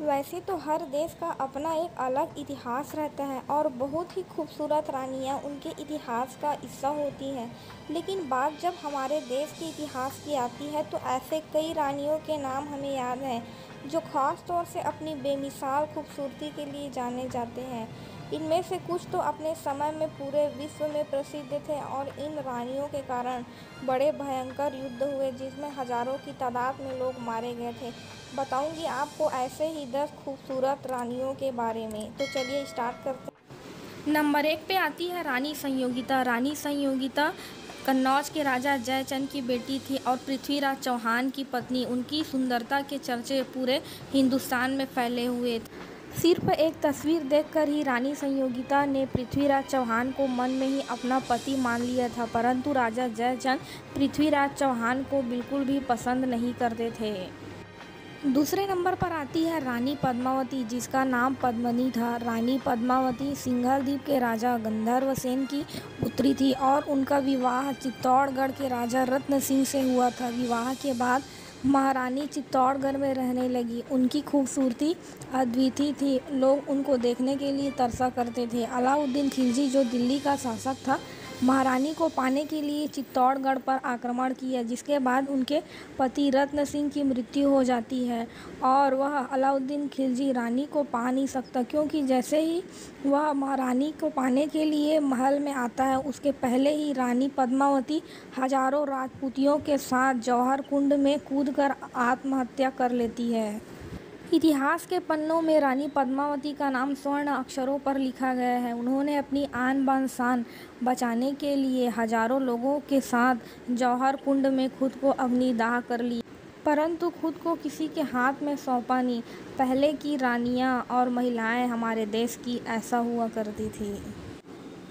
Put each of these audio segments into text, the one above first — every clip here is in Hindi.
वैसे तो हर देश का अपना एक अलग इतिहास रहता है और बहुत ही खूबसूरत रानियाँ उनके इतिहास का हिस्सा होती हैं। लेकिन बात जब हमारे देश के इतिहास की आती है तो ऐसे कई रानियों के नाम हमें याद हैं जो ख़ास तौर से अपनी बेमिसाल खूबसूरती के लिए जाने जाते हैं। इनमें से कुछ तो अपने समय में पूरे विश्व में प्रसिद्ध थे और इन रानियों के कारण बड़े भयंकर युद्ध हुए जिसमें हज़ारों की तादाद में लोग मारे गए थे। बताऊंगी आपको ऐसे ही 10 खूबसूरत रानियों के बारे में। तो चलिए स्टार्ट करते हैं। नंबर 1 पे आती है रानी संयोगिता। रानी संयोगिता कन्नौज के राजा जयचंद की बेटी थी और पृथ्वीराज चौहान की पत्नी। उनकी सुंदरता के चर्चे पूरे हिंदुस्तान में फैले हुए थे। सिर्फ एक तस्वीर देखकर ही रानी संयोगिता ने पृथ्वीराज चौहान को मन में ही अपना पति मान लिया था, परंतु राजा जयचंद पृथ्वीराज चौहान को बिल्कुल भी पसंद नहीं करते थे। दूसरे नंबर पर आती है रानी पद्मावती, जिसका नाम पद्मिनी था। रानी पद्मावती सिंघल द्वीप के राजा गंधर्व सेन की पुत्री थी और उनका विवाह चित्तौड़गढ़ के राजा रत्न सिंह से हुआ था। विवाह के बाद महारानी चित्तौड़गढ़ में रहने लगी। उनकी खूबसूरती अद्वितीय थी, लोग उनको देखने के लिए तरसा करते थे। अलाउद्दीन खिलजी, जो दिल्ली का शासक था, महारानी को पाने के लिए चित्तौड़गढ़ पर आक्रमण किया, जिसके बाद उनके पति रत्न सिंह की मृत्यु हो जाती है और वह अलाउद्दीन खिलजी रानी को पा नहीं सकता, क्योंकि जैसे ही वह महारानी को पाने के लिए महल में आता है उसके पहले ही रानी पद्मावती हजारों राजपूतियों के साथ जौहर कुंड में कूदकर आत्महत्या कर लेती है। इतिहास के पन्नों में रानी पद्मावती का नाम स्वर्ण अक्षरों पर लिखा गया है। उन्होंने अपनी आन बान शान बचाने के लिए हजारों लोगों के साथ जौहर कुंड में खुद को अग्निदाह कर लिया, परंतु खुद को किसी के हाथ में सौंपा नहीं। पहले की रानियां और महिलाएं हमारे देश की ऐसा हुआ करती थी।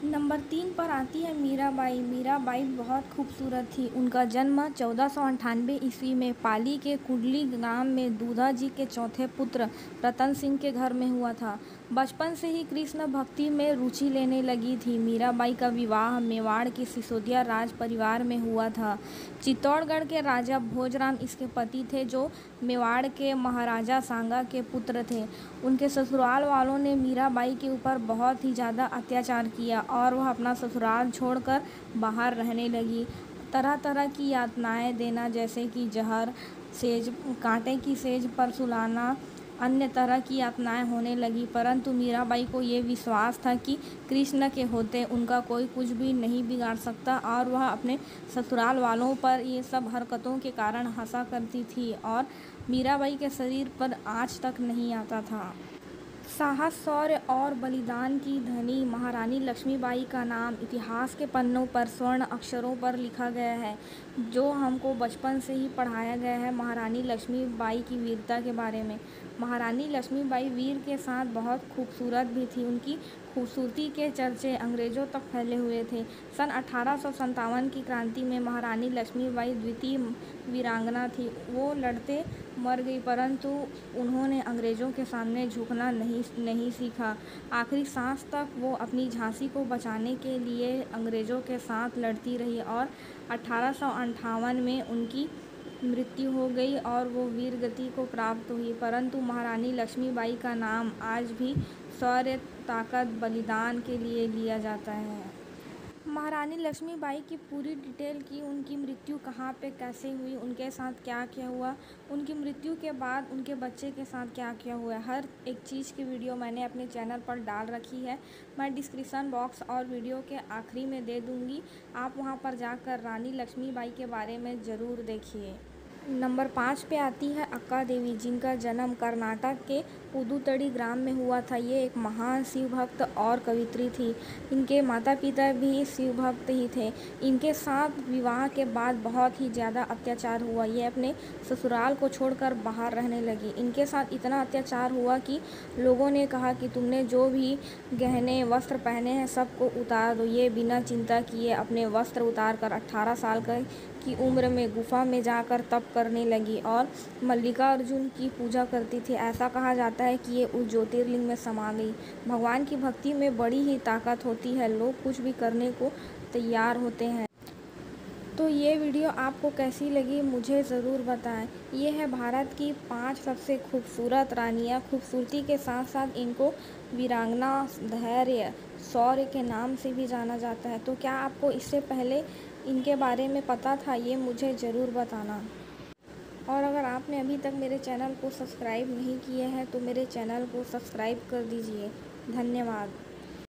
नंबर 3 पर आती है मीराबाई। मीराबाई बहुत खूबसूरत थी। उनका जन्म 1498 ईस्वी में पाली के कुंडली गांव में दूधा जी के चौथे पुत्र रतन सिंह के घर में हुआ था। बचपन से ही कृष्ण भक्ति में रुचि लेने लगी थी। मीराबाई का विवाह मेवाड़ के सिसोदिया राज परिवार में हुआ था। चित्तौड़गढ़ के राजा भोजराम इसके पति थे, जो मेवाड़ के महाराजा सांगा के पुत्र थे। उनके ससुराल वालों ने मीराबाई के ऊपर बहुत ही ज़्यादा अत्याचार किया और वह अपना ससुराल छोड़कर बाहर रहने लगी। तरह तरह की यातनाएं देना, जैसे कि जहर, सेज, कांटे की सेज पर सुलाना, अन्य तरह की यातनाएं होने लगी। परंतु मीराबाई को ये विश्वास था कि कृष्ण के होते उनका कोई कुछ भी नहीं बिगाड़ सकता और वह अपने ससुराल वालों पर ये सब हरकतों के कारण हंसा करती थी और मीराबाई के शरीर पर आँच तक नहीं आता था। साहस, शौर्य और बलिदान की धनी महारानी लक्ष्मीबाई का नाम इतिहास के पन्नों पर स्वर्ण अक्षरों पर लिखा गया है, जो हमको बचपन से ही पढ़ाया गया है महारानी लक्ष्मीबाई की वीरता के बारे में। महारानी लक्ष्मीबाई वीर के साथ बहुत खूबसूरत भी थी। उनकी खूबसूरती के चर्चे अंग्रेज़ों तक फैले हुए थे। सन 1857 की क्रांति में महारानी लक्ष्मीबाई द्वितीय वीरांगना थी। वो लड़ते मर गई, परंतु उन्होंने अंग्रेज़ों के सामने झुकना नहीं सीखा। आखिरी सांस तक वो अपनी झांसी को बचाने के लिए अंग्रेज़ों के साथ लड़ती रही और 1858 में उनकी मृत्यु हो गई और वो वीर गति को प्राप्त हुई। परंतु महारानी लक्ष्मीबाई का नाम आज भी शौर्य, ताकत, बलिदान के लिए लिया जाता है। महारानी लक्ष्मीबाई की पूरी डिटेल की, उनकी मृत्यु कहाँ पे कैसे हुई, उनके साथ क्या क्या हुआ, उनकी मृत्यु के बाद उनके बच्चे के साथ क्या क्या हुआ, हर एक चीज़ की वीडियो मैंने अपने चैनल पर डाल रखी है। मैं डिस्क्रिप्शन बॉक्स और वीडियो के आखिरी में दे दूँगी, आप वहाँ पर जाकर रानी लक्ष्मीबाई के बारे में ज़रूर देखिए। नंबर 5 पे आती है अक्का देवी, जिनका जन्म कर्नाटक के पुदुतड़ी ग्राम में हुआ था। ये एक महान शिव भक्त और कवित्री थी। इनके माता पिता भी शिव भक्त ही थे। इनके साथ विवाह के बाद बहुत ही ज़्यादा अत्याचार हुआ। ये अपने ससुराल को छोड़कर बाहर रहने लगी। इनके साथ इतना अत्याचार हुआ कि लोगों ने कहा कि तुमने जो भी गहने वस्त्र पहने हैं सबको उतार दो। ये बिना चिंता किए अपने वस्त्र उतार कर 18 साल की उम्र में गुफा में जाकर तप करने लगी और मल्लिकार्जुन की पूजा करती थी। ऐसा कहा जाता है कि ये उस ज्योतिर्लिंग में समा गई। भगवान की भक्ति में बड़ी ही ताकत होती है, लोग कुछ भी करने को तैयार होते हैं। तो ये वीडियो आपको कैसी लगी मुझे ज़रूर बताएं। ये है भारत की 5 सबसे खूबसूरत रानियाँ। खूबसूरती के साथ साथ इनको वीरांगना, धैर्य, शौर्य के नाम से भी जाना जाता है। तो क्या आपको इससे पहले इनके बारे में पता था? ये मुझे ज़रूर बताना। और अगर आपने अभी तक मेरे चैनल को सब्सक्राइब नहीं किया है तो मेरे चैनल को सब्सक्राइब कर दीजिए। धन्यवाद।